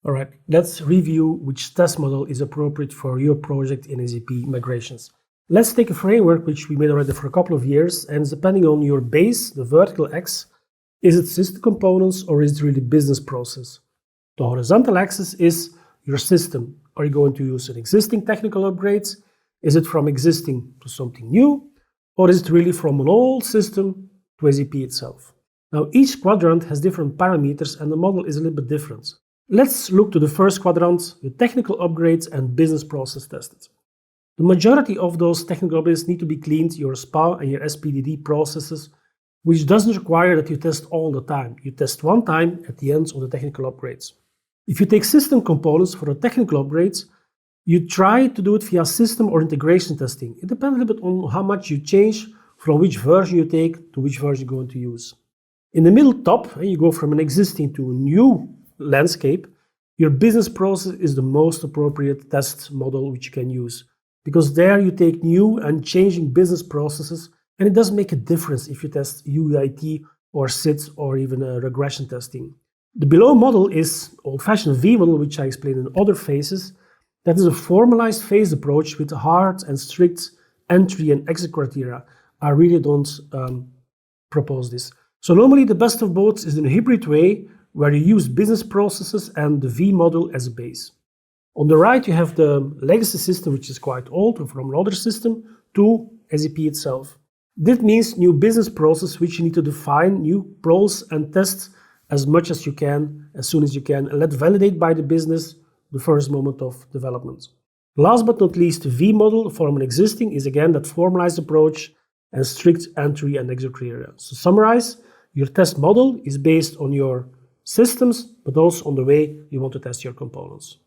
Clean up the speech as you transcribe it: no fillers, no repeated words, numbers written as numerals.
All right, let's review which test model is appropriate for your project in SAP migrations. Let's take a framework which we made already for a couple of years, and depending on your base, the vertical X, is it system components or is it really business process? The horizontal axis is your system. Are you going to use an existing technical upgrades? Is it from existing to something new? Or is it really from an old system to SAP itself? Now, each quadrant has different parameters and the model is a little bit different. Let's look to the first quadrant, the technical upgrades and business process tested. The majority of those technical upgrades need to be cleaned, your SPA and your SPDD processes, which doesn't require that you test all the time. You test one time at the end of the technical upgrades. If you take system components for the technical upgrades, you try to do it via system or integration testing. It depends a little bit on how much you change from which version you take to which version you're going to use. In the middle top, you go from an existing to a new landscape. Your business process is the most appropriate test model which you can use, because there you take new and changing business processes, and it doesn't make a difference if you test UIT or SIT or even regression testing. The below model is old-fashioned V model, which I explained in other phases. That is a formalized phase approach with hard and strict entry and exit criteria. I really don't propose this. So normally the best of both is in a hybrid way where you use business processes and the V model as a base. On the right you have the legacy system, which is quite old from an older system, to SAP itself. This means new business process which you need to define, new roles and test as much as you can, as soon as you can, and let validate by the business the first moment of development. Last but not least, the V model from an existing is again that formalized approach and strict entry and exit criteria. So summarize, your test model is based on your systems, but also on the way you want to test your components.